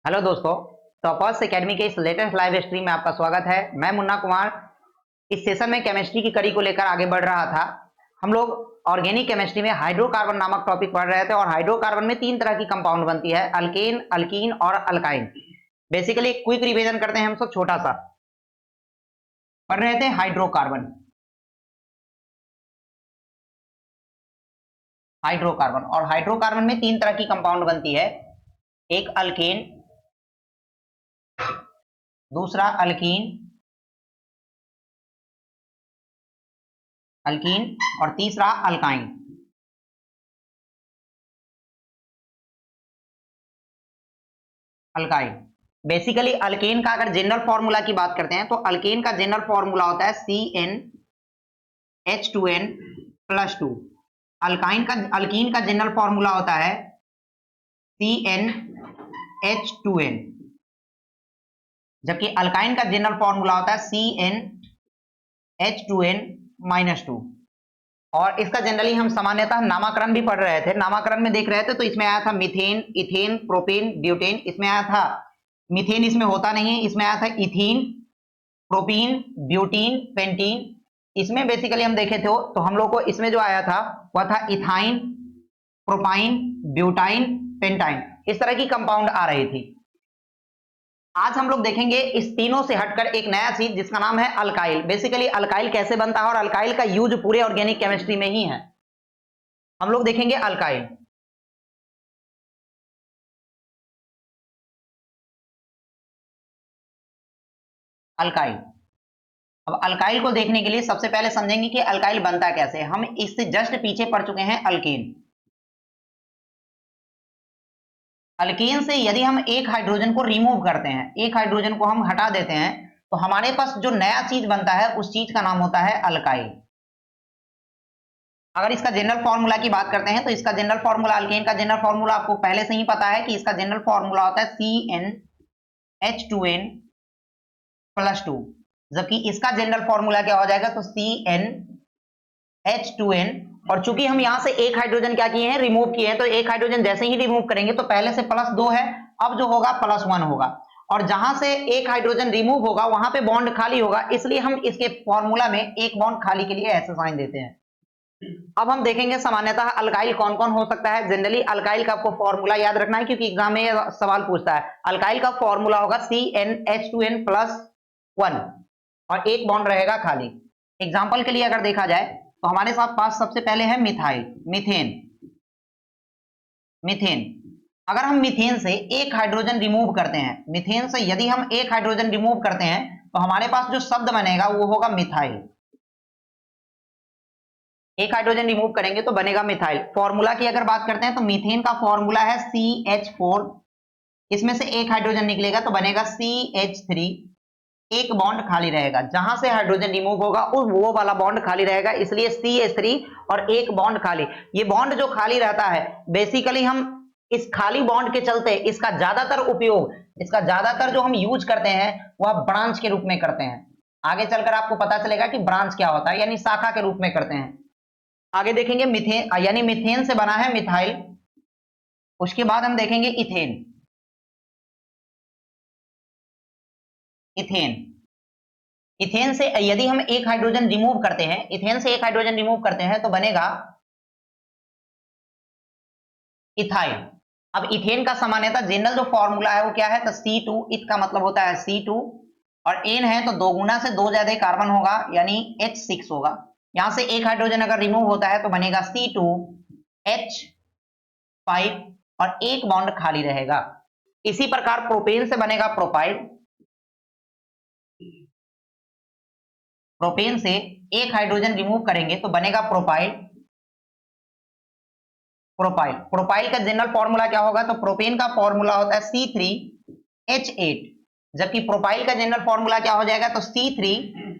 Hello दोस्तों, toppers academy के इस लेटेस्ट लाइव स्ट्रीम में आपका स्वागत है। मैं मुन्ना कुमार। इस सेशन में केमिस्ट्री की कड़ी को लेकर आगे बढ़ रहा था। हम लोग ऑर्गेनिक केमिस्ट्री में हाइड्रोकार्बन नामक टॉपिक पढ़ रहे थे और हाइड्रोकार्बन में तीन तरह की कंपाउंड बनती है, अल्केन, अल्कीन और अल्काइन। बेसिकली क्विक रिवीजन करते हैं हम सब, छोटा सा पढ़ रहे थे हाइड्रोकार्बन। हाइड्रोकार्बन और हाइड्रोकार्बन में तीन तरह की कंपाउंड बनती है, एक अल्केन, दूसरा अल्कीन और तीसरा अल्काइन। अल्काइन बेसिकली अल्केन का अगर जनरल फॉर्मूला की बात करते हैं तो अल्केन का जनरल फॉर्मूला होता है CnH2n+2। अल्कीन का जनरल फॉर्मूला होता है CnH2n, जबकि अल्काइन का जनरल फॉर्मूला होता है CnH2n-2। और इसका जनरली हम सामान्यतः नामकरण भी पढ़ रहे थे, नामकरण में देख रहे थे तो इसमें आया था मीथेन, इथेन, प्रोपेन, ब्यूटेन। इसमें आया था मीथेन, इसमें होता नहीं है, इसमें आया था इथीन, प्रोपीन, ब्यूटीन, पेंटीन। इसमें बेसिकली हम देखे थे तो हम लोग को इसमें जो आया था वह था इथाइन, प्रोपाइन, ब्यूटाइन, पेंटाइन। इस तरह की कंपाउंड आ रही थी। आज हम लोग देखेंगे इस तीनों से हटकर एक नया चीज जिसका नाम है अल्काइल। बेसिकली अल्काइल कैसे बनता है और अल्काइल का यूज पूरे ऑर्गेनिक केमिस्ट्री में ही है। हम लोग देखेंगे अल्काइल। अल्काइल, अब अल्काइल को देखने के लिए सबसे पहले समझेंगे कि अल्काइल बनता कैसे। हम इससे जस्ट पीछे पढ़ चुके हैं अल्केन। अल्केन से यदि हम एक हाइड्रोजन को रिमूव करते हैं, एक हाइड्रोजन को हम हटा देते हैं, तो हमारे पास जो नया चीज बनता है उस चीज का नाम होता है अल्काइल। अगर इसका जनरल फॉर्मूला की बात करते हैं तो इसका जनरल फॉर्मूला, अल्केन का जनरल फॉर्मूला आपको पहले से ही पता है कि इसका जनरल फॉर्मूला होता है CnH2n+2, जबकि इसका जनरल फॉर्मूला क्या हो जाएगा तो CnH2n। और चूंकि हम यहां से एक हाइड्रोजन क्या किए हैं, रिमूव किए हैं, तो एक हाइड्रोजन जैसे ही रिमूव करेंगे तो पहले से +2 है, अब जो होगा +1 होगा। और जहां से एक हाइड्रोजन रिमूव होगा वहां पे बॉन्ड खाली होगा, इसलिए हम इसके फॉर्मूला में एक बॉन्ड खाली के लिए ऐसे साइन देते हैं। अब हम देखेंगे सामान्यतः अल्काइल कौन कौन हो सकता है। जनरली अल्काइल का आपको फॉर्मूला याद रखना है क्योंकि एग्जाम में यह सवाल पूछता है। अल्काइल का फॉर्मूला होगा CnH2n+1 और एक बॉन्ड रहेगा खाली। एग्जाम्पल के लिए अगर देखा जाए तो हमारे साथ पास सबसे पहले है मिथाइल, मीथेन। मीथेन, अगर हम मीथेन से एक हाइड्रोजन रिमूव करते हैं, मीथेन से यदि हम एक हाइड्रोजन रिमूव करते हैं तो हमारे पास जो शब्द बनेगा वो होगा मिथाइल। एक हाइड्रोजन रिमूव करेंगे तो बनेगा मिथाइल। फॉर्मूला की अगर बात करते हैं तो मीथेन का फॉर्मूला है CH4, इसमें से एक हाइड्रोजन निकलेगा तो बनेगा CH3, एक बॉन्ड खाली रहेगा। जहां से हाइड्रोजन रिमूव होगा उस वो वाला बॉन्ड खाली रहेगा, इसलिए CH3 और एक बॉन्ड खाली। ये बॉन्ड जो खाली रहता है बेसिकली हम इस खाली बॉन्ड के चलते इसका ज्यादातर उपयोग, इसका ज्यादातर जो हम यूज करते हैं वह ब्रांच के रूप में करते हैं। आगे चलकर आपको पता चलेगा कि ब्रांच क्या होता है, यानी शाखा के रूप में करते हैं। आगे देखेंगे मीथेन, यानी मीथेन से बना है मिथाइल। उसके बाद हम देखेंगे इथेन। इथेन, इथेन से यदि हम एक हाइड्रोजन रिमूव करते हैं, इथेन से एक हाइड्रोजन रिमूव करते हैं तो बनेगा इथाइल। अब इथेन का सामान्यतः जनरल जो फॉर्मूला है वो क्या है तो C2, इत का मतलब होता है C2 और एन है तो दो गुना से दो ज्यादा कार्बन होगा यानी H6 होगा। यहां से एक हाइड्रोजन अगर रिमूव होता है तो बनेगा C2H5 और एक बॉन्ड खाली रहेगा। इसी प्रकार प्रोपेन से बनेगा प्रोपाइल। प्रोपेन से एक हाइड्रोजन रिमूव करेंगे तो बनेगा प्रोपाइल। प्रोपाइल, प्रोपाइल का जनरल फॉर्मूला क्या होगा तो प्रोपेन का फॉर्मूला होता है C3H8, जबकि प्रोपाइल का जनरल फॉर्मूला क्या हो जाएगा तो C3,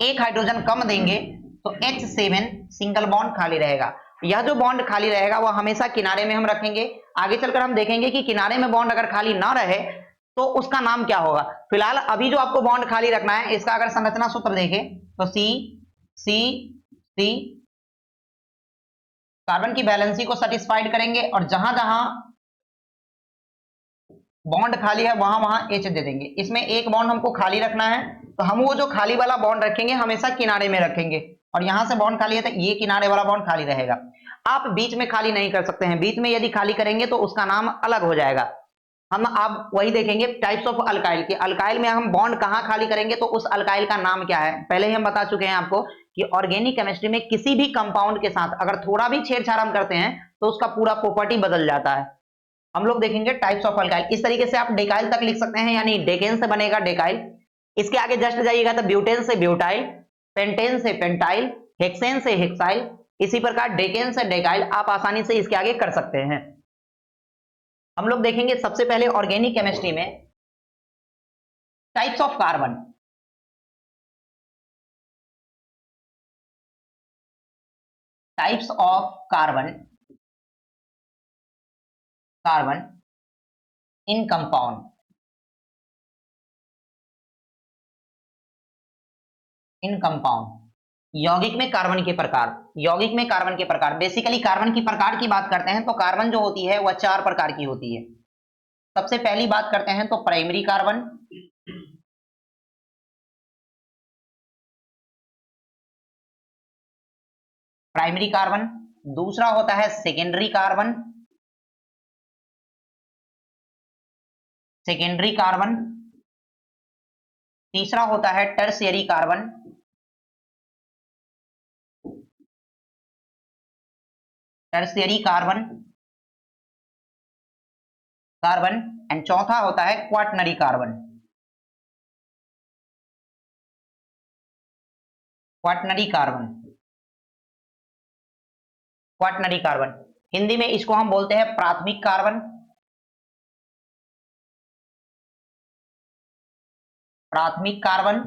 एक हाइड्रोजन कम देंगे तो H7, सिंगल बॉन्ड खाली रहेगा। यह जो बॉन्ड खाली रहेगा वह हमेशा किनारे में हम रखेंगे। आगे चलकर हम देखेंगे कि किनारे में बॉन्ड अगर खाली ना रहे तो उसका नाम क्या होगा। फिलहाल अभी जो आपको बॉन्ड खाली रखना है इसका अगर संरचना सूत्र देखें तो C कार्बन की वैलेंसी को सेटिस्फाइड करेंगे और जहां जहां बॉन्ड खाली है वहां वहां H दे देंगे। इसमें एक बॉन्ड हमको खाली रखना है, तो हम वो जो खाली वाला बॉन्ड रखेंगे हमेशा किनारे में रखेंगे, और यहां से बॉन्ड खाली है तो ये किनारे वाला बॉन्ड खाली रहेगा। आप बीच में खाली नहीं कर सकते हैं, बीच में यदि खाली करेंगे तो उसका नाम अलग हो जाएगा। हम आप वही देखेंगे टाइप्स ऑफ अल्काइल की, अल्काइल में हम बॉन्ड कहां खाली करेंगे तो उस अल्काइल का नाम क्या है। पहले ही हम बता चुके हैं आपको कि ऑर्गेनिक केमिस्ट्री में किसी भी कंपाउंड के साथ अगर थोड़ा भी छेड़छाड़ हम करते हैं तो उसका पूरा प्रॉपर्टी बदल जाता है। हम लोग देखेंगे टाइप्स ऑफ अल्काइल, इस तरीके से आप डेकाइल तक लिख सकते हैं, यानी डेकेन से बनेगा डेकाइल, इसके आगे जस्ट जाइएगा तो ब्यूटेन से ब्यूटाइल, पेंटेन से पेंटाइल, हेक्सेन से हेक्साइल, इसी प्रकार डेकेन से डेकाइल आप आसानी से इसके आगे कर सकते हैं। हम लोग देखेंगे सबसे पहले ऑर्गेनिक केमिस्ट्री में types of carbon. Types of carbon, carbon in compound, in compound. यौगिक में कार्बन के प्रकार, यौगिक में कार्बन के प्रकार, बेसिकली कार्बन की प्रकार की बात करते हैं तो कार्बन जो होती है वह 4 प्रकार की होती है। सबसे पहली बात करते हैं तो प्राइमरी कार्बन, प्राइमरी कार्बन, दूसरा होता है सेकेंडरी कार्बन, सेकेंडरी कार्बन, तीसरा होता है tertiary carbon, tertiary carbon, carbon and चौथा होता है quaternary carbon, quaternary carbon, quaternary carbon. Hindi में इसको हम बोलते हैं प्राथमिक कार्बन, प्राथमिक कार्बन,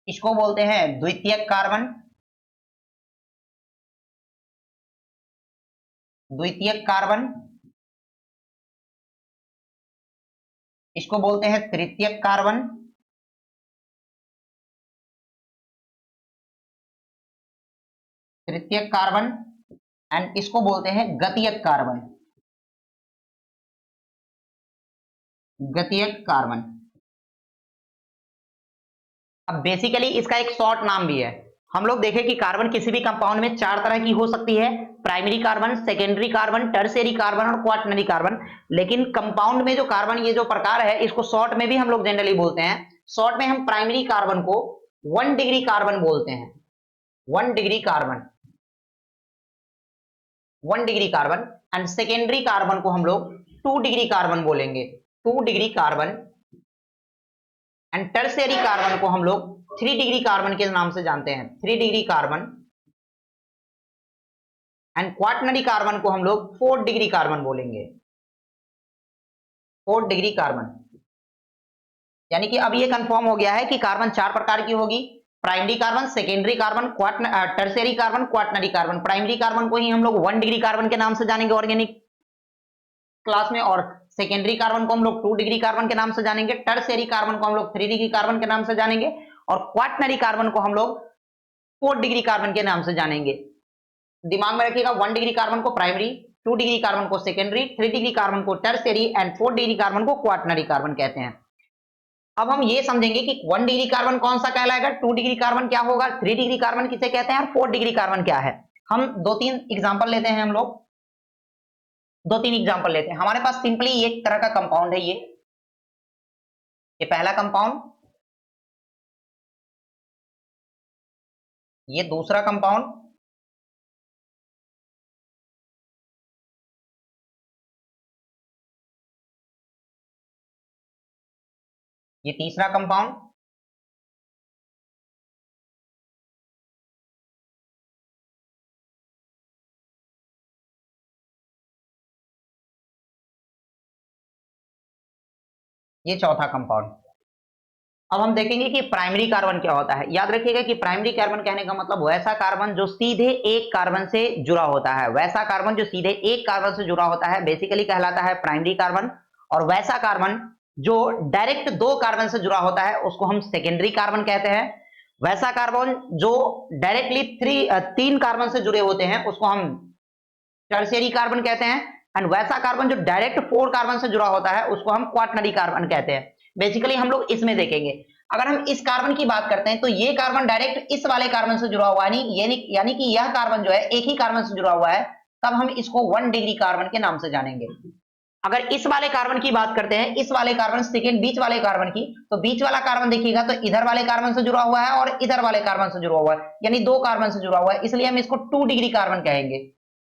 इसको बोलते हैं द्वितीयक कार्बन, द्वितीयक कार्बन, इसको बोलते हैं तृतीयक कार्बन, तृतीयक कार्बन एंड इसको बोलते हैं गतीयक कार्बन, गतीयक कार्बन। अब बेसिकली इसका एक शॉर्ट नाम भी है। हम लोग देखें कि कार्बन किसी भी कंपाउंड में 4 तरह की हो सकती है, primary carbon, secondary carbon, tertiary carbon और क्वाटनरी कार्बन। लेकिन कंपाउंड में जो कार्बन ये जो प्रकार है इसको शॉर्ट में भी हम लोग जनरली बोलते हैं। शॉर्ट में हम प्राइमरी कार्बन को 1 डिग्री कार्बन बोलते हैं, 1 degree carbon, 1 degree carbon and secondary carbon को हम लोग 2 डिग्री कार्बन बोलेंगे, 2 degree carbon and tertiary carbon को हम लोग 3 डिग्री कार्बन के नाम से जानते हैं, 3 degree carbon and quaternary carbon को हम लोग 4 डिग्री कार्बन बोलेंगे, 4 डिग्री कार्बन। यानी कि अब ये कंफर्म हो गया है कि कार्बन 4 प्रकार की होगी, primary carbon, secondary carbon, tertiary carbon, quaternary carbon. Primary carbon को ही हम लोग 1 डिग्री कार्बन के नाम से जानेंगे ऑर्गेनिक क्लास में, और सेकेंडरी कार्बन को हम लोग 2 डिग्री कार्बन के नाम से जानेंगे, टर्शियरी कार्बन को हम लोग 3 डिग्री कार्बन के नाम से जानेंगे और क्वाटनरी कार्बन को हम लोग 4 डिग्री कार्बन के नाम से जानेंगे। दिमाग में रखिएगा, 1 डिग्री कार्बन को प्राइमरी, 2 डिग्री कार्बन को सेकेंडरी, 3 डिग्री कार्बन को टर्शियरी एंड 4 डिग्री कार्बन को क्वाटनरी कार्बन कहते हैं। अब हम ये समझेंगे कि 1 डिग्री कार्बन कौन सा कहलाएगा, 2 डिग्री कार्बन क्या होगा, 3 डिग्री कार्बन किसे कहते हैं और 4 डिग्री कार्बन क्या है। हम 2-3 एग्जांपल लेते हैं, हम लोग 2-3 एग्जांपल लेते हैं। हमारे पास सिंपली एक तरह का कंपाउंड है, ये पहला कंपाउंड, ये दूसरा कंपाउंड, ये तीसरा कंपाउंड, ये चौथा कंपाउंड। अब हम देखेंगे कि प्राइमरी कार्बन क्या होता है। याद रखिएगा कि प्राइमरी कार्बन कहने का मतलब वैसा कार्बन जो सीधे एक कार्बन से जुड़ा होता है, वैसा कार्बन जो सीधे एक कार्बन से जुड़ा होता है बेसिकली कहलाता है प्राइमरी कार्बन। और वैसा कार्बन जो डायरेक्ट 2 कार्बन से जुड़ा होता है उसको हम सेकेंडरी कार्बन कहते हैं। वैसा कार्बन जो डायरेक्टली 3 कार्बन से जुड़े होते हैं उसको हम टर्शियरी कार्बन कहते हैं। एंड वैसा कार्बन जो डायरेक्ट 4 कार्बन से जुड़ा होता है उसको हम क्वाटनरी कार्बन कहते हैं। बेसिकली हम लोग इसमें देखेंगे, अगर हम इस कार्बन की बात करते हैं तो ये कार्बन डायरेक्ट इस वाले कार्बन से जुड़ा हुआ है, यानी कि यह कार्बन जो है एक ही कार्बन से जुड़ा हुआ है, तब हम इसको 1 डिग्री कार्बन के नाम से जानेंगे। अगर इस वाले कार्बन की बात करते हैं, इस वाले कार्बन सेकेंड बीच वाले कार्बन की, तो बीच वाला कार्बन देखिएगा तो इधर वाले कार्बन से जुड़ा हुआ है और इधर वाले कार्बन से जुड़ा हुआ है, यानी 2 कार्बन से जुड़ा हुआ है, इसलिए हम इसको 2 डिग्री कार्बन कहेंगे।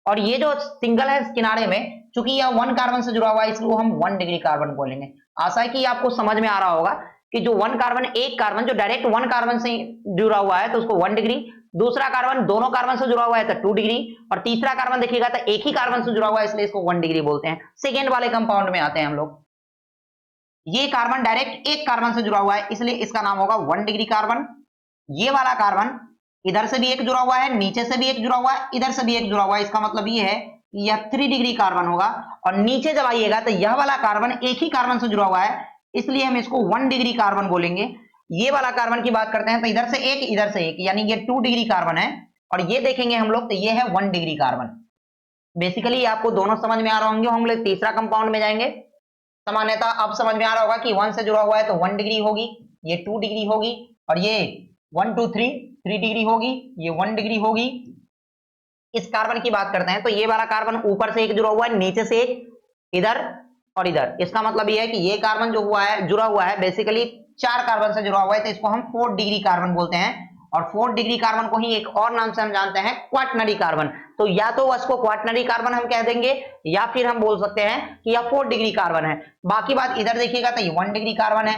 और ये जो सिंगल है किनारे में, चूंकि यह 1 कार्बन से जुड़ा हुआ है, इसलिए हम 1 डिग्री कार्बन बोलेंगे। आशा है कि आपको समझ में आ रहा होगा कि जो 1 कार्बन, एक कार्बन जो डायरेक्ट 1 कार्बन से जुड़ा हुआ है तो उसको 1 डिग्री, दूसरा कार्बन दोनों कार्बन से जुड़ा हुआ है तो 2 डिग्री, और तीसरा कार्बन देखिएगा तो एक ही कार्बन से जुड़ा हुआ है, इसलिए इसको 1 डिग्री बोलते हैं। सेकेंड वाले कंपाउंड में आते हैं हम लोग। ये कार्बन डायरेक्ट एक कार्बन से जुड़ा हुआ है, इसलिए इसका नाम होगा 1 डिग्री कार्बन। ये वाला कार्बन इधर से भी एक जुड़ा हुआ है, नीचे से भी एक जुड़ा हुआ है, इधर से भी एक जुड़ा हुआ है, इसका मतलब ये है कि यह 3 डिग्री कार्बन होगा। और नीचे जब आइएगा तो यह वाला कार्बन एक ही कार्बन से जुड़ा हुआ है, इसलिए हम इसको 1 डिग्री कार्बन बोलेंगे। ये वाला कार्बन की बात करते हैं तो इधर से एक, इधर से एक, यानी ये 2 डिग्री कार्बन है। और ये देखेंगे हम लोग तो ये है 1 डिग्री कार्बन। बेसिकली आपको दोनों समझ में आ रहा होंगे। हम लोग तीसरा कंपाउंड में जाएंगे। सामान्यतः अब समझ में आ रहा होगा कि 1 से जुड़ा हुआ है तो 1 डिग्री होगी, ये 2 डिग्री होगी, और ये 1 2 3 डिग्री होगी, ये 1 डिग्री होगी। इस कार्बन की बात करते हैं तो ये वाला कार्बन ऊपर से एक जुड़ा हुआ है, नीचे से एक, इधर और इधर। इसका मतलब ये है कि ये कार्बन जो हुआ है, जुड़ा हुआ है, बेसिकली 4 कार्बन से जुड़ा हुआ है, तो इसको हम 4 डिग्री कार्बन बोलते हैं। और 4 डिग्री कार्बन को ही एक और नाम से हम जानते हैं, क्वाटनरी कार्बन। तो या तो उसको क्वाटनरी कार्बन हम कह देंगे, या फिर हम बोल सकते हैं कि यह 4 डिग्री कार्बन है। बाकी बात इधर देखिएगा तो ये 1 डिग्री कार्बन है,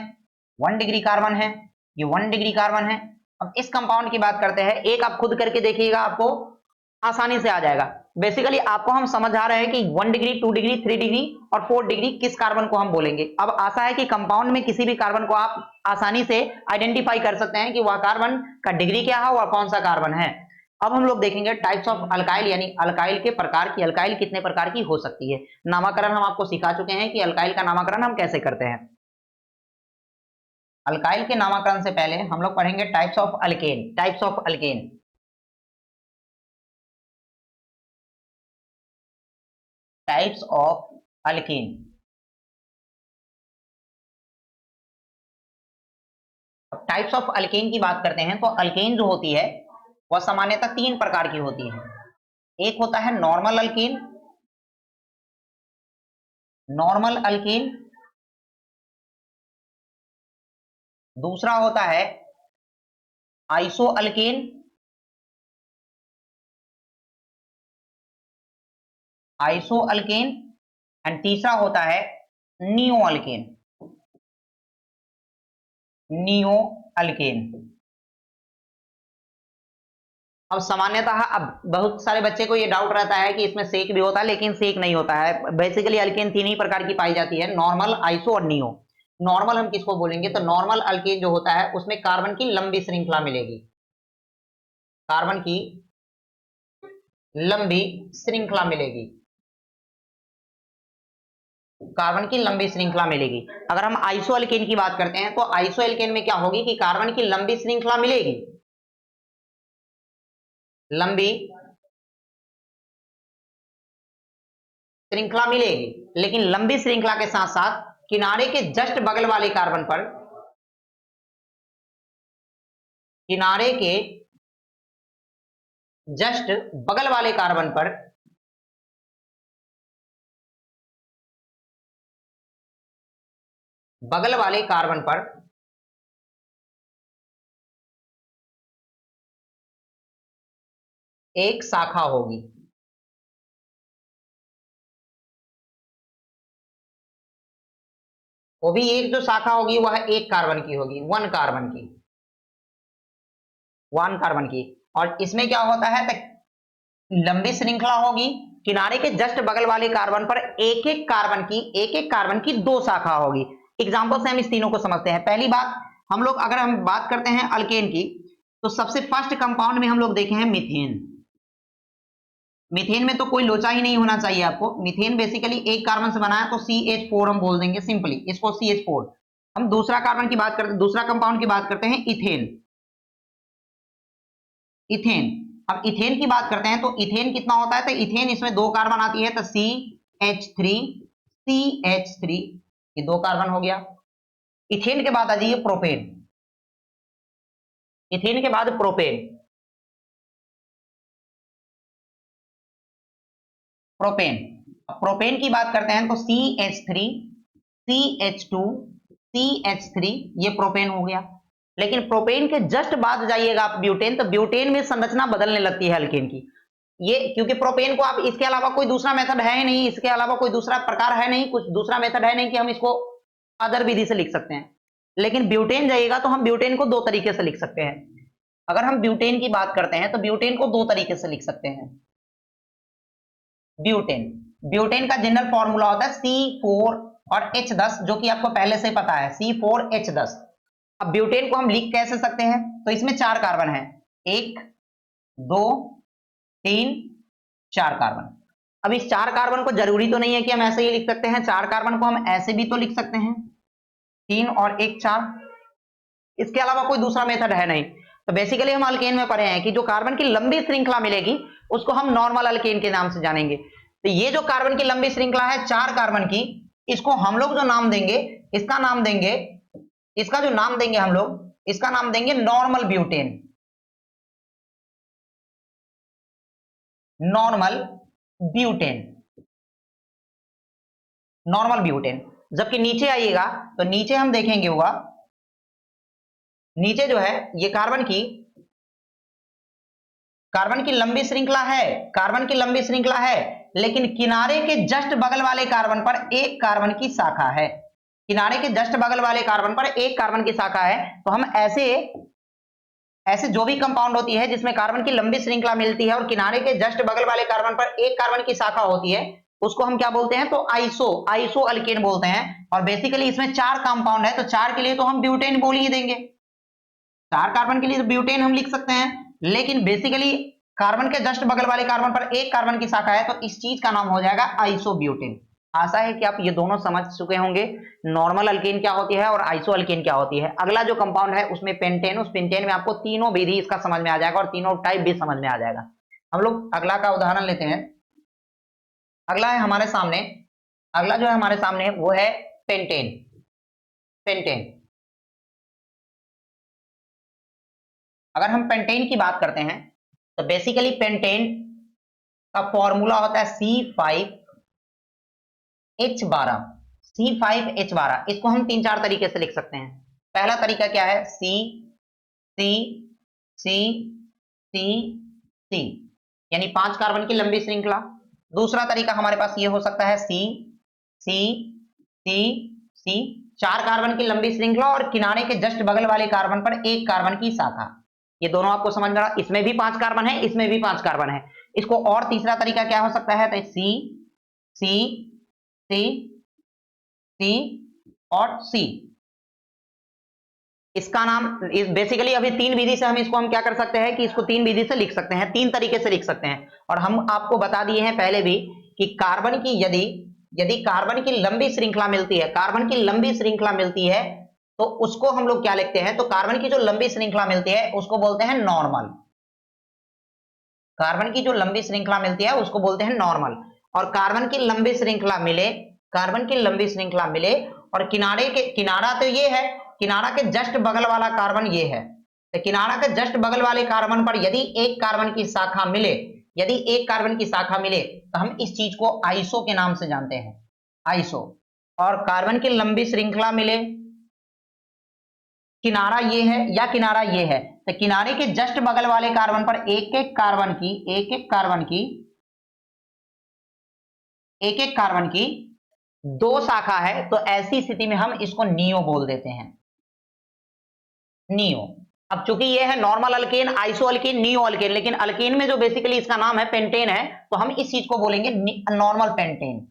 1 डिग्री कार्बन है, ये 1 डिग्री कार्बन है। अब इस कंपाउंड की बात करते हैं, एक आप खुद करके देखिएगा, आपको आसानी से आ जाएगा। बेसिकली आपको हम समझा रहे हैं कि 1 डिग्री, 2 डिग्री, 3 डिग्री और 4 डिग्री किस कार्बन को हम बोलेंगे। अब आशा है कि कंपाउंड में किसी भी कार्बन को आप आसानी से आइडेंटिफाई कर सकते हैं कि वह कार्बन का डिग्री क्या है और कौन सा कार्बन है। अब हम लोग देखेंगे टाइप्स ऑफ अल्काइल, यानी अल्काइल के प्रकार की, अल्काइल कितने प्रकार की हो सकती है। नामकरण हम आपको सिखा चुके हैं कि अल्काइल का नामकरण हम कैसे करते हैं। अल्काइल के नामकरण से पहले हम लोग पढ़ेंगे types of alkane. Types of alkane, types of alkane. Types of alkane की बात करते हैं तो अल्केन जो होती है वह सामान्यतः 3 प्रकार की होती है। एक होता है नॉर्मल अल्केन, नॉर्मल अल्केन। दूसरा होता है iso alkane, iso alkane. And तीसरा होता है नियो अल्केन, नियो अल्केन। अब सामान्यतः अब बहुत सारे बच्चे को ये डाउट रहता है कि इसमें सेक भी होता है, लेकिन सेक नहीं होता है। बेसिकली अल्केन 3 ही प्रकार की पाई जाती है, नॉर्मल, आइसो और नियो। नॉर्मल हम किसको बोलेंगे तो नॉर्मल अल्केन जो होता है उसमें कार्बन की लंबी श्रृंखला मिलेगी, कार्बन की लंबी श्रृंखला मिलेगी, कार्बन की लंबी श्रृंखला मिलेगी। अगर हम आइसो अल्केन की बात करते हैं तो आइसो अल्केन में क्या होगी कि कार्बन की लंबी श्रृंखला मिलेगी, लंबी श्रृंखला मिलेगी, लेकिन लंबी श्रृंखला के साथ साथ किनारे के जस्ट बगल वाले कार्बन पर, किनारे के जस्ट बगल वाले कार्बन पर बगल वाले कार्बन पर एक शाखा होगी। वो भी एक जो शाखा होगी वह एक कार्बन की होगी, 1 कार्बन की, 1 कार्बन की। और इसमें क्या होता है तो लंबी श्रृंखला होगी, किनारे के जस्ट बगल वाले कार्बन पर एक एक कार्बन की 2 शाखा होगी। एग्जांपल से हम इस तीनों को समझते हैं। पहली बात, हम लोग अगर हम बात करते हैं अल्केन की, तो सबसे फर्स्ट कंपाउंड में हम लोग देखे हैं मीथेन। मीथेन में तो कोई लोचा ही नहीं होना चाहिए आपको। मीथेन बेसिकली एक कार्बन से बना है, तो CH4 हम बोल देंगे सिंपली, इसको CH4। हम दूसरा कार्बन की बात करते, दूसरा कंपाउंड की बात करते हैं इथेन, इथेन। अब इथेन की बात करते हैं तो इथेन कितना होता है तो इथेन, इसमें 2 कार्बन आती है तो CH3 ये 2 कार्बन हो गया। इथेन के बाद आ जाइए प्रोपेन। इथेन के बाद प्रोपेन। प्रोपेन प्रोपेन की बात करते हैं तो CH3 CH2 CH3 ये प्रोपेन हो गया। लेकिन प्रोपेन के जस्ट बाद जाइएगा आप ब्यूटेन, तो ब्यूटेन में संरचना बदलने लगती है अल्केन की। ये क्योंकि प्रोपेन को आप इसके अलावा कोई दूसरा मेथड है नहीं, इसके अलावा कोई दूसरा प्रकार है नहीं, कुछ दूसरा मेथड है नहीं कि हम इसको अदर विधि से लिख सकते हैं। लेकिन ब्यूटेन जाइएगा तो हम ब्यूटेन को 2 तरीके से लिख सकते हैं। अगर हम ब्यूटेन की बात करते हैं तो ब्यूटेन को 2 तरीके से लिख सकते हैं। ब्यूटेन ब्यूटेन का जनरल फॉर्मूला होता है C4 और H10, जो कि आपको पहले से पता है, C4H10। अब ब्यूटेन को हम लिख कैसे सकते हैं? तो इसमें 4 कार्बन है, 1 2 3 4 कार्बन। अब इस 4 कार्बन को जरूरी तो नहीं है कि हम ऐसे ही लिख सकते हैं, 4 कार्बन को हम ऐसे भी तो लिख सकते हैं, 3 और 1 4। इसके अलावा कोई दूसरा मेथड है नहीं। तो बेसिकली हम अल्केन में पढ़े हैं कि जो कार्बन की लंबी श्रृंखला मिलेगी उसको हम नॉर्मल अल्केन के नाम से जानेंगे। तो ये जो कार्बन की लंबी श्रृंखला है 4 कार्बन की, इसको हम लोग जो नाम देंगे, इसका नाम देंगे, इसका जो नाम देंगे हम लोग, इसका नाम देंगे normal butane. Normal butane, normal butane. जबकि नीचे आइएगा तो नीचे हम देखेंगे होगा, नीचे जो है ये कार्बन की लंबी श्रृंखला है, कार्बन की लंबी श्रृंखला है, लेकिन किनारे के जस्ट बगल वाले कार्बन पर एक कार्बन की शाखा है। किनारे के जस्ट बगल वाले कार्बन पर एक कार्बन की शाखा है। तो हम ऐसे जो भी कंपाउंड होती है जिसमें कार्बन की लंबी श्रृंखला मिलती है और किनारे के जस्ट बगल वाले कार्बन पर एक कार्बन की शाखा होती है, उसको हम क्या बोलते हैं? तो आइसो अल्केन बोलते हैं। और बेसिकली इसमें 4 कंपाउंड है, तो 4 के लिए तो हम ब्यूटेन बोल ही देंगे। 4 कार्बन के लिए ब्यूटेन हम लिख सकते हैं, लेकिन बेसिकली कार्बन के जस्ट बगल वाले कार्बन पर एक कार्बन की शाखा है, तो इस चीज का नाम हो जाएगा आइसोब्यूटेन। आशा है कि आप ये दोनों समझ चुके होंगे, नॉर्मल अल्केन क्या होती है और आइसो अल्केन क्या होती है। अगला जो कंपाउंड है उसमें पेंटेन, उस पेंटेन में आपको तीनों विधि इसका समझ में आ जाएगा और तीनों टाइप भी समझ में आ जाएगा। हम लोग अगला का उदाहरण लेते हैं। अगला है हमारे सामने, अगला जो है हमारे सामने वो है पेंटेन। पेंटेन, अगर हम पेंटेन की बात करते हैं तो बेसिकली पेंटेन का फॉर्मूला होता है C5H12। C5H12 इसको हम 3-4 तरीके से लिख सकते हैं। पहला तरीका क्या है? C C C C C, यानी 5 कार्बन की लंबी श्रृंखला। दूसरा तरीका हमारे पास ये हो सकता है C C C C, 4 carbon की लंबी श्रृंखला और किनारे के जस्ट बगल वाले कार्बन पर एक कार्बन की शाखा। ये दोनों आपको समझ में आ रहा? इसमें भी 5 कार्बन है, इसमें भी 5 कार्बन है। इसको और तीसरा तरीका क्या हो सकता है? तो C C C C और C। इसका नाम बेसिकली अभी 3 विधि से हम इसको हम क्या कर सकते हैं कि इसको 3 विधि से लिख सकते हैं, 3 तरीके से लिख सकते हैं। और हम आपको बता दिए हैं पहले भी कि कार्बन की यदि कार्बन की लंबी श्रृंखला मिलती है, कार्बन की लंबी श्रृंखला मिलती है, तो उसको हम लोग क्या लिखते हैं? तो कार्बन की जो लंबी श्रृंखला मिलती है उसको बोलते हैं नॉर्मल। कार्बन की जो लंबी श्रृंखला मिलती है उसको बोलते हैं नॉर्मल। और कार्बन की लंबी श्रृंखला मिले, कार्बन की लंबी श्रृंखला मिले और किनारा तो ये है, किनारा के जस्ट बगल वाला कार्बन ये है, तो किनारा के जस्ट बगल वाले कार्बन पर यदि एक कार्बन की शाखा मिले, यदि एक कार्बन की शाखा मिले, तो हम इस चीज को आइसो के नाम से जानते हैं, आइसो। और कार्बन की लंबी श्रृंखला मिले, किनारा ये है या किनारा ये है, तो किनारे के जस्ट बगल वाले कार्बन पर एक एक कार्बन की 2 शाखा है, तो ऐसी स्थिति में हम इसको नियो बोल देते हैं, नियो। अब चूंकि ये है normal alkane, iso alkane, neo alkane, लेकिन अल्केन में जो बेसिकली इसका नाम है पेंटेन है, तो हम इस चीज को बोलेंगे नॉर्मल पेंटेन,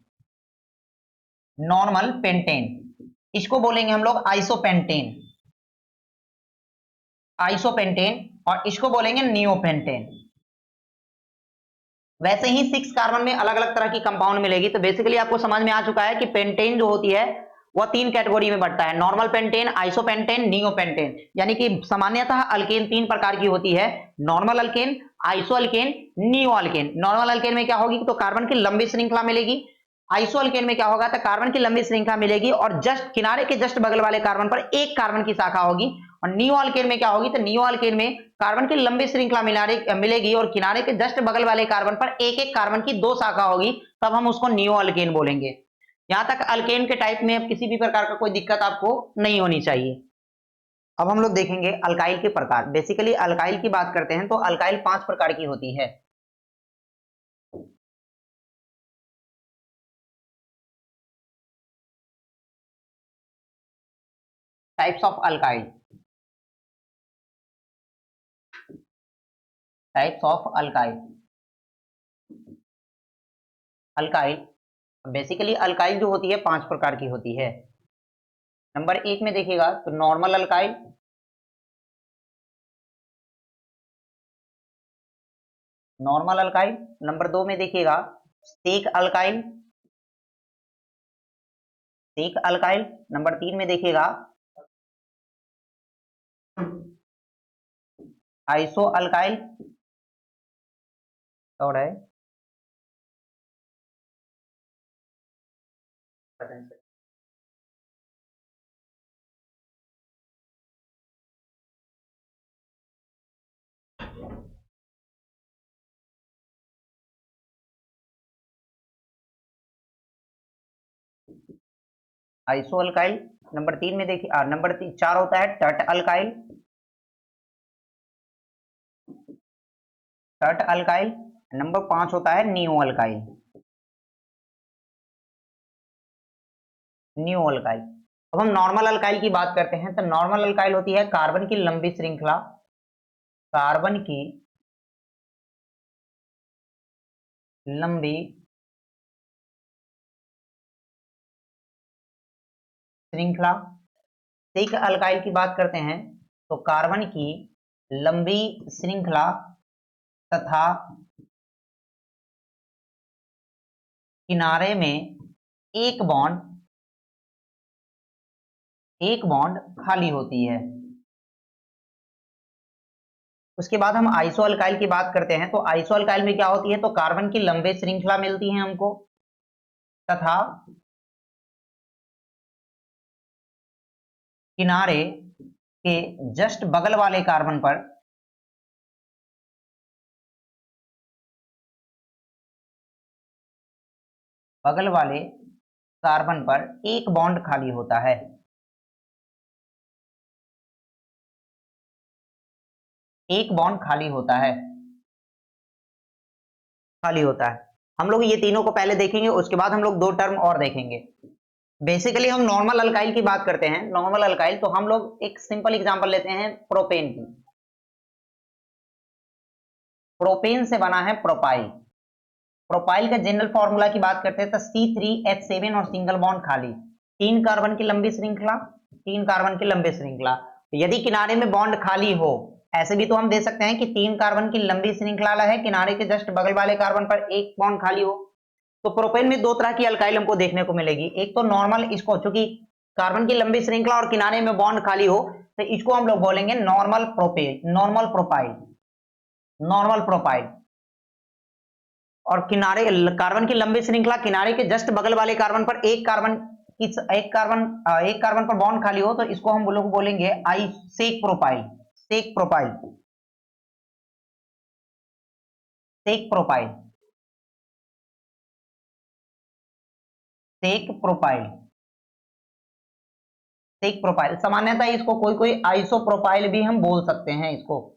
नॉर्मल पेंटेन। इसको बोलेंगे हम लोग आइसोपेंटेन, आइसोपेंटेन, और इसको बोलेंगे नियोपेंटेन। वैसे ही 6 कार्बन में अलग अलग तरह की कंपाउंड मिलेगी। तो बेसिकली आपको समझ में आ चुका है कि पेंटेन जो होती है वह 3 कैटेगरी में बढ़ता है, नॉर्मल पेंटेन, आइसोपेंटेन, नियोपेंटेन। यानी कि सामान्यतः अल्केन 3 प्रकार की होती है, normal alkane, iso alkane, neo alkane. Normal alkane में क्या होगी? तो कार्बन की लंबी श्रृंखला मिलेगी, आइसो अल्केन में क्या होगा, तो कार्बन की लंबी श्रृंखला मिलेगी और जस्ट किनारे के जस्ट बगल वाले कार्बन पर एक कार्बन की शाखा होगी। और नियो अल्केन में क्या होगी, तो नियो अल्केन में कार्बन की लंबी श्रृंखला मिलेगी और किनारे के जस्ट बगल वाले कार्बन पर एक एक कार्बन की दो शाखा होगी, तब हम उसको नियो अल्केन बोलेंगे। यहां तक अल्केन के टाइप में अब किसी भी प्रकार का कोई दिक्कत आपको नहीं होनी चाहिए। अब हम लोग देखेंगे अल्काइल के प्रकार। बेसिकली अल्काइल की बात करते हैं तो अल्काइल 5 प्रकार की होती है। Types of alkyl, types of alkyl. Alkyl basically alkyl जो होती है 5 प्रकार की होती है। नंबर 1 में देखिएगा तो normal alkyl, normal alkyl. Number 2 में देखिएगा स्टेक अल्काइल, स्टेक अल्काइल। नंबर 3 में देखिएगा आइसो अल्काइल और है आइसो अल्काइल। नंबर 3 में देखिए नंबर 4 होता है टट अल्काइल, टट अल्काइल। नंबर 5 होता है नियो अल्काइल, नियो अल्काइल। अब हम नॉर्मल अल्काइल की बात करते हैं तो नॉर्मल अल्काइल होती है कार्बन की लंबी श्रृंखला, कार्बन की लंबी श्रृंखला। स्टेक अल्काइल की बात करते हैं तो कार्बन की लंबी श्रृंखला तथा किनारे में एक बॉन्ड खाली होती है। उसके बाद हम आइसो अल्काइल की बात करते हैं तो आइसो अल्काइल में क्या होती है, तो कार्बन की लंबे श्रृंखला मिलती है हमको तथा किनारे के जस्ट बगल वाले कार्बन पर एक बॉन्ड खाली होता है। एक बॉन्ड खाली होता है, खाली होता है। हम लोग ये तीनों को पहले देखेंगे, उसके बाद हम लोग 2 टर्म और देखेंगे। बेसिकली हम नॉर्मल अल्काइल की बात करते हैं। नॉर्मल अल्काइल तो हम लोग एक सिंपल एग्जांपल लेते हैं प्रोपेन की। प्रोपेन से बना है प्रोपाइल। प्रोपाइल का जनरल फॉर्मूला की बात करते हैं तो C3H7 और सिंगल बॉन्ड खाली, 3 कार्बन की लंबी श्रृंखला, 3 कार्बन की लंबी श्रृंखला। तो यदि किनारे में बॉन्ड खाली हो, ऐसे भी तो हम दे सकते हैं कि 3 कार्बन की लंबी श्रृंखला है, किनारे के जस्ट बगल वाले कार्बन पर एक बॉन्ड खाली हो। तो प्रोपेन में 2 तरह की अल्काइल हमको देखने को मिलेगी। एक तो नॉर्मल, इसको चूंकि कार्बन की लंबी श्रृंखला और किनारे में बॉन्ड खाली हो तो इसको हम लोग बोलेंगे normal propane, normal propyl, normal propyl. और किनारे कार्बन की लंबी श्रृंखला, किनारे के जस्ट बगल वाले कार्बन पर एक कार्बन पर बॉन्ड खाली हो तो इसको हम लोग बोलेंगे सेक प्रोपाइल, सेक प्रोपाइल, सेक प्रोपाइल, सेक प्रोपाइल, सेक प्रोपाइल। सामान्यतः इसको कोई कोई आइसो प्रोपाइल भी हम बोल सकते हैं, इसको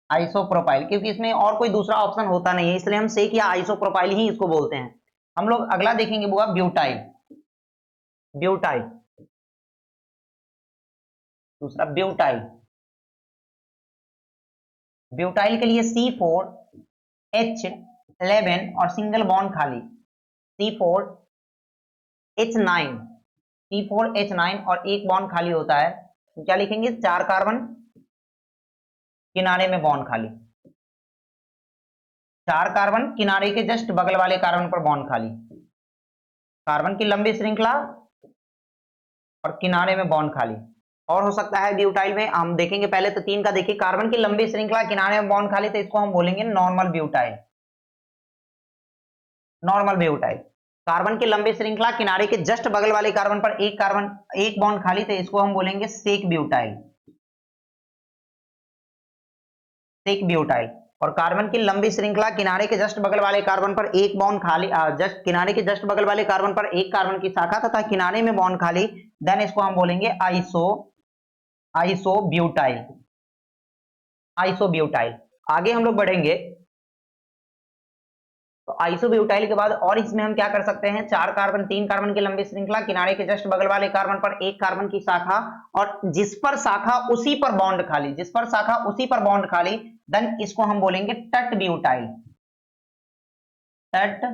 आइसो प्रोपाइल, क्योंकि इसमें और कोई दूसरा ऑप्शन होता नहीं है, इसलिए हम सेक या आइसो प्रोपाइल ही इसको बोलते हैं। हम लोग अगला देखेंगे वो ब्यूटाइल, ब्यूटाइल। दूसरा ब्यूटाइल, ब्यूटाइल के लिए C4H11 और सिंगल बॉन्ड खाली, C4H9, C4H9 और एक बॉन्ड खाली होता है। तो क्या लिखेंगे, 4 कार्बन, किनारे में बॉन्ड खाली, 4 कार्बन, किनारे के जस्ट बगल वाले कार्बन पर बॉन्ड खाली, कार्बन की लंबी श्रृंखला और किनारे में बॉन्ड खाली। और हो सकता है ब्यूटाइल में हम देखेंगे, पहले तो 3 का देखिए, कार्बन की लंबी श्रृंखला, किनारे में बॉन्ड खाली, तो इसको हम बोलेंगे normal butyl, normal butyl. Carbon की लंबी श्रृंखला, किनारे के जस्ट बगल वाले कार्बन पर एक बॉन्ड खाली, तो इसको हम बोलेंगे सेक ब्यूटाइल। Sec butyl. और कार्बन की लंबी श्रृंखला, किनारे के जस्ट बगल वाले कार्बन पर एक बॉन्ड खाली, जस्ट किनारे के जस्ट बगल वाले कार्बन पर एक कार्बन की शाखा तथा किनारे में बॉन्ड खाली, देन इसको हम बोलेंगे आइसोब्यूटाइल। आइसोब्यूटाइल। आगे हम लोग बढ़ेंगे तो आइसोब्यूटाइल के बाद और इसमें हम क्या कर सकते हैं, 3 कार्बन की लंबी श्रृंखला, किनारे के जस्ट बगल वाले कार्बन पर एक कार्बन की शाखा, और जिस पर शाखा उसी पर बॉन्ड खाली, जिस पर शाखा उसी पर बॉन्ड खाली, देन इसको हम बोलेंगे तट ब्यूटाइल। तट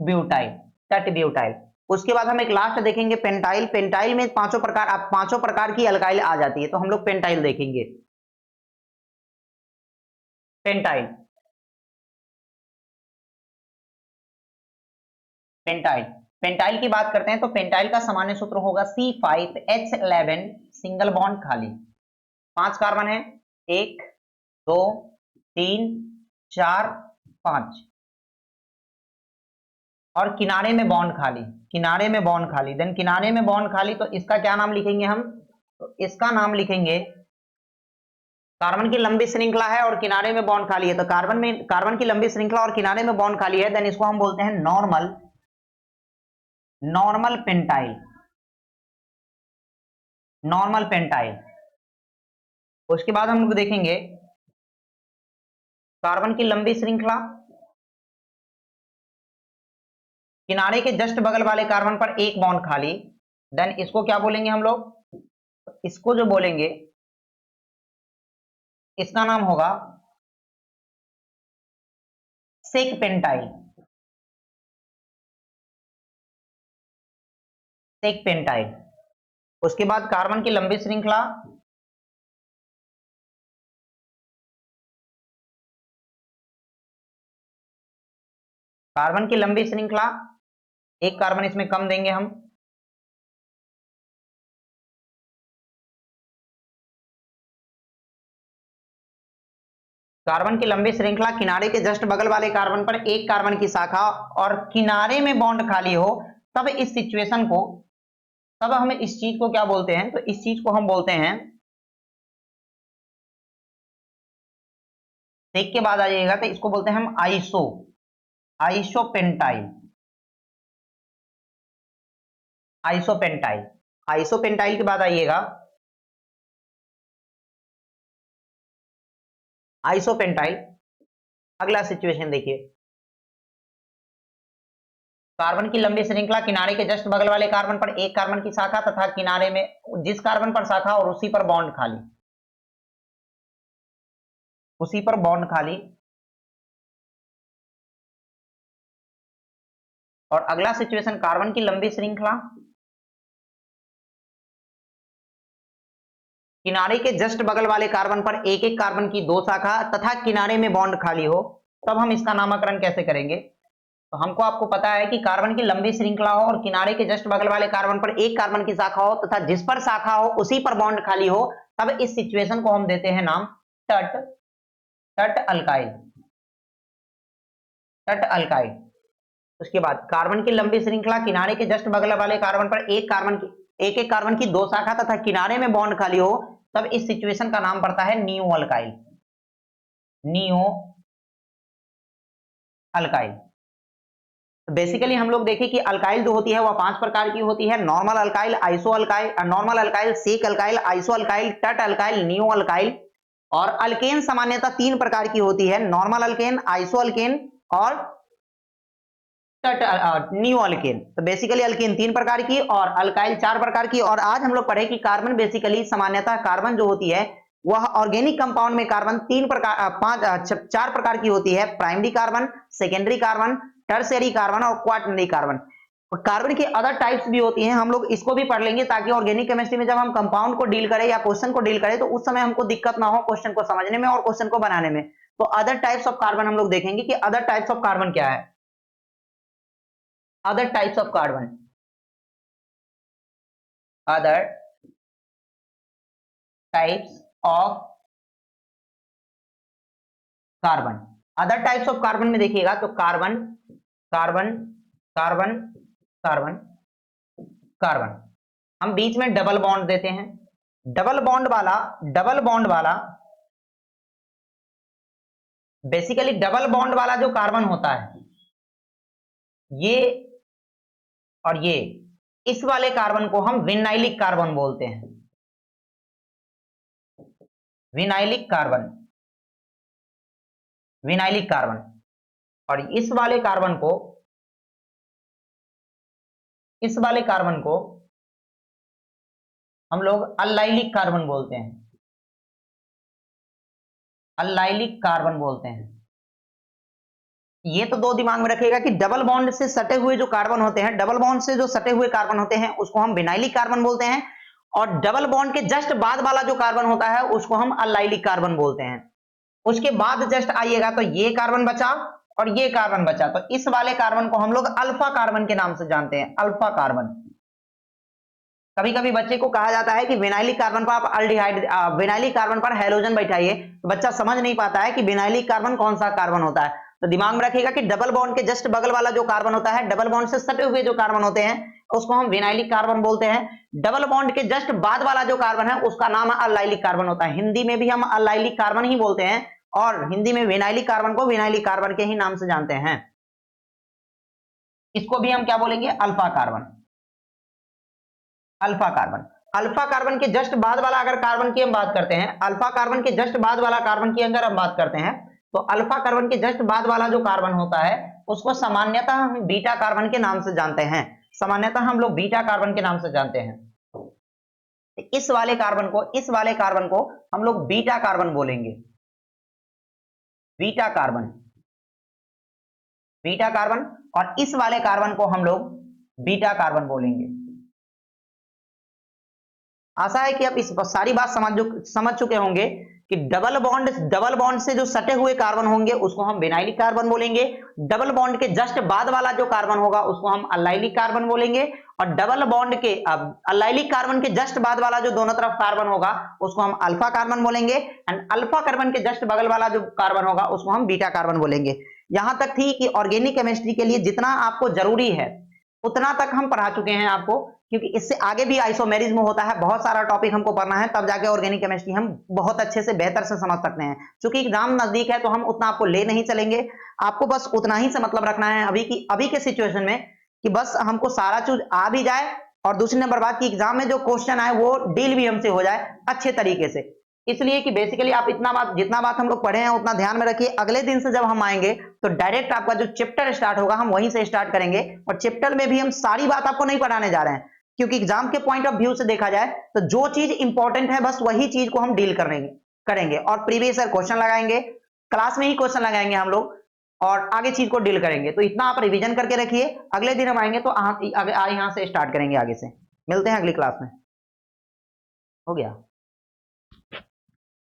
ब्यूटाइल। तट ब्यूटाइल। उसके बाद हम एक लास्ट देखेंगे पेंटाइल। पेंटाइल में पांचों प्रकार की अल्काइल आ जाती है, तो हम लोग पेंटाइल देखेंगे। पेंटाइल। पेंटाइल। पेंटाइल की बात करते हैं तो पेंटाइल का सामान्य सूत्र होगा C5H11, सिंगल बॉन्ड खाली। 5 कार्बन है, 1 2 3 4 5, और किनारे में बॉन्ड खाली। किनारे में बॉन्ड खाली, देन किनारे में बॉन्ड खाली, तो इसका क्या नाम लिखेंगे हम, तो इसका नाम लिखेंगे, कार्बन की लंबी श्रृंखला है और किनारे में बॉन्ड खाली है, तो कार्बन की लंबी श्रृंखला और किनारे में बॉन्ड खाली है, देन इसको हम बोलते हैं नॉर्मल पेंटाइल। Normal pentyl. उसके बाद हम लोग देखेंगे कार्बन की लंबी श्रृंखला, किनारे के जस्ट बगल वाले कार्बन पर एक बॉन्ड खाली, देन इसको क्या बोलेंगे हम लोग, इसको जो बोलेंगे इसका नाम होगा सेक पेंटाइल। सेक पेंटाइल। उसके बाद कार्बन की लंबी श्रृंखला, कार्बन की लंबी श्रृंखला, एक कार्बन इसमें कम देंगे हम, कार्बन की लंबी श्रृंखला, किनारे के जस्ट बगल वाले कार्बन पर एक कार्बन की शाखा और किनारे में बॉन्ड खाली हो, तब इस सिचुएशन को, तब हम इस चीज को क्या बोलते हैं, तो इस चीज को हम बोलते हैं, सेक के बाद आ जाइएगा तो इसको बोलते हैं हम आइसोपेंटाइल। आइसोपेंटाइल। आइसोपेंटाइल के बाद आइएगा आइसोपेंटाइल। अगला सिचुएशन देखिए, कार्बन की लंबी श्रृंखला, किनारे के जस्ट बगल वाले कार्बन पर एक कार्बन की शाखा तथा किनारे में जिस कार्बन पर शाखा और उसी पर बॉन्ड खाली, उसी पर बॉन्ड खाली। और अगला सिचुएशन, कार्बन की लंबी श्रृंखला, किनारे के जस्ट बगल वाले कार्बन पर एक एक कार्बन की दो शाखा तथा किनारे में बॉन्ड खाली हो, तब हम इसका नामकरण कैसे करेंगे, तो हमको आपको पता है कि कार्बन की लंबी श्रृंखला हो और किनारे के जस्ट बगल वाले कार्बन पर एक कार्बन की शाखा हो तथा जिस पर शाखा हो उसी पर बॉन्ड खाली हो, तब इस सिचुएशन को हम देते हैं नाम तट तट अल्काइल। तट अल्काइल। उसके बाद कार्बन की लंबी श्रृंखला, किनारे के जस्ट बगल वाले कार्बन पर एक एक कार्बन की दो शाखा तथा किनारे में बॉन्ड खाली हो, तब इस सिचुएशन का नाम पड़ता है neo alkyl. Neo alkyl. Basically हम लोग देखें कि अल्काइल जो होती है वह 5 प्रकार की होती है, नॉर्मल अल्काइल, नॉर्मल अल्काइल, सेक अल्काइल, आइसो अल्काइल, तट अल्काइल, नियो अल्काइल। और अल्केन सामान्यतः 3 प्रकार की होती है, नॉर्मल अल्केन, आइसो अल्केन और नियो अल्केन। तो बेसिकली अल्केन 3 प्रकार की और अल्काइल 4 प्रकार की। और आज हम लोग पढ़े कि कार्बन, बेसिकली सामान्यतः कार्बन जो होती है वह ऑर्गेनिक कंपाउंड में कार्बन 4 प्रकार की होती है, primary carbon, secondary carbon, tertiary carbon और क्वाटरनरी कार्बन। कार्बन की अदर टाइप्स भी होती हैं, हम लोग इसको भी पढ़ लेंगे ताकि ऑर्गेनिक केमिस्ट्री में जब हम कंपाउंड को डील करें या क्वेश्चन को डील करें तो उस समय हमको दिक्कत ना हो क्वेश्चन को समझने में और क्वेश्चन को बनाने में। तो अदर टाइप्स ऑफ कार्बन हम लोग देखेंगे कि अदर टाइप्स ऑफ कार्बन क्या है। other types of carbon, other types of carbon. Other types of carbon में देखिएगा तो carbon carbon carbon carbon carbon. हम बीच में डबल बॉन्ड देते हैं। डबल बॉन्ड वाला बेसिकली डबल बॉन्ड वाला जो कार्बन होता है, ये और ये, इस वाले कार्बन को हम विनाइलिक कार्बन बोलते हैं। Vinylic carbon, vinylic carbon. और इस वाले कार्बन को हम लोग अल्लाइलिक कार्बन बोलते हैं। अल्लाइलिक कार्बन बोलते हैं। ये तो दो दिमाग में रखिएगा कि डबल बॉन्ड से सटे हुए जो कार्बन होते हैं, डबल बॉन्ड से जो सटे हुए कार्बन होते हैं उसको हम विनाइलिक कार्बन बोलते हैं, और डबल बॉन्ड के जस्ट बाद वाला जो कार्बन होता है उसको हम अल्लाइलिक कार्बन बोलते हैं। उसके बाद जस्ट आइएगा तो ये कार्बन बचा और ये कार्बन बचा, तो इस वाले कार्बन को हम लोग अल्फा कार्बन के नाम से जानते हैं, अल्फा कार्बन। कभी कभी बच्चे को कहा जाता है कि विनाइलिक कार्बन पर आप अल्डिहाइड, विनाइलिक कार्बन पर हैलोजन बैठाइए, तो बच्चा समझ नहीं पाता है कि विनाइलिक कार्बन कौन सा कार्बन होता है। तो दिमाग में रखिएगा कि डबल बॉन्ड के जस्ट बगल वाला जो कार्बन होता है, डबल बॉन्ड से सटे हुए जो कार्बन होते हैं उसको हम विनाइलिक कार्बन बोलते हैं। डबल बॉन्ड के जस्ट बाद वाला जो कार्बन है उसका नाम अल्लाइलिक कार्बन होता है। हिंदी में भी हम अल्लाइलिक कार्बन ही बोलते हैं, और हिंदी में विनाइलिक कार्बन को विनाइलिक कार्बन के ही नाम से जानते हैं। इसको भी हम क्या बोलेंगे? Alpha carbon. Alpha carbon. Alpha carbon के जस्ट बाद वाला अगर कार्बन की हम बात करते हैं, अल्फा कार्बन के जस्ट बाद वाला कार्बन की अगर हम बात करते हैं, तो अल्फा कार्बन के जस्ट बाद वाला जो कार्बन होता है उसको सामान्यतः हम बीटा कार्बन के नाम से जानते हैं। सामान्यतः हम लोग बीटा कार्बन के नाम से जानते हैं। इस वाले कार्बन को हम लोग बीटा कार्बन बोलेंगे। Beta carbon, beta carbon. और इस वाले कार्बन को हम लोग बीटा कार्बन बोलेंगे। आशा है कि आप इस सारी बात समझ चुके होंगे कि डबल बॉन्ड से जो सटे हुए कार्बन होंगे उसको हम विनाइलिक कार्बन बोलेंगे। डबल बॉन्ड के जस्ट बाद वाला जो कार्बन होगा उसको हम अल्लाइलिक कार्बन बोलेंगे, और डबल बॉन्ड के अल्लाइलिक कार्बन के जस्ट बाद वाला जो दोनों तरफ कार्बन होगा उसको हम अल्फा कार्बन बोलेंगे, एंड अल्फा कार्बन के जस्ट बगल वाला जो कार्बन होगा उसको हम बीटा कार्बन बोलेंगे। यहां तक थी कि ऑर्गेनिक केमिस्ट्री के लिए जितना आपको जरूरी है उतना तक हम पढ़ा चुके हैं आपको, क्योंकि इससे आगे भी आइसोमेरिज्म होता है, बहुत सारा टॉपिक हमको पढ़ना है, तब जाके ऑर्गेनिक केमिस्ट्री हम बहुत अच्छे से बेहतर से समझ सकते हैं। क्योंकि एग्जाम नजदीक है तो हम उतना आपको ले नहीं चलेंगे, आपको बस उतना ही से मतलब रखना है अभी के सिचुएशन में, कि बस हमको सारा चीज आ भी जाए, और दूसरी नंबर बात कि एग्जाम में जो क्वेश्चन आए वो डील भी हमसे हो जाए अच्छे तरीके से। इसलिए कि बेसिकली आप जितना बात हम लोग पढ़े हैं उतना ध्यान में रखिए। अगले दिन से जब हम आएंगे तो डायरेक्ट आपका जो चैप्टर स्टार्ट होगा हम वहीं से स्टार्ट करेंगे, और चैप्टर में भी हम सारी बात आपको नहीं पढ़ाने जा रहे हैं, क्योंकि एग्जाम के पॉइंट ऑफ व्यू से देखा जाए तो जो चीज इंपॉर्टेंट है बस वही चीज को हम डील करेंगे, और प्रीवियस ईयर क्वेश्चन लगाएंगे, क्लास में ही क्वेश्चन लगाएंगे हम लोग, और आगे चीज को डील करेंगे। तो इतना आप रिवीजन करके रखिए, अगले दिन हम आएंगे तो यहाँ से स्टार्ट करेंगे आगे से। मिलते हैं अगली क्लास में। हो गया।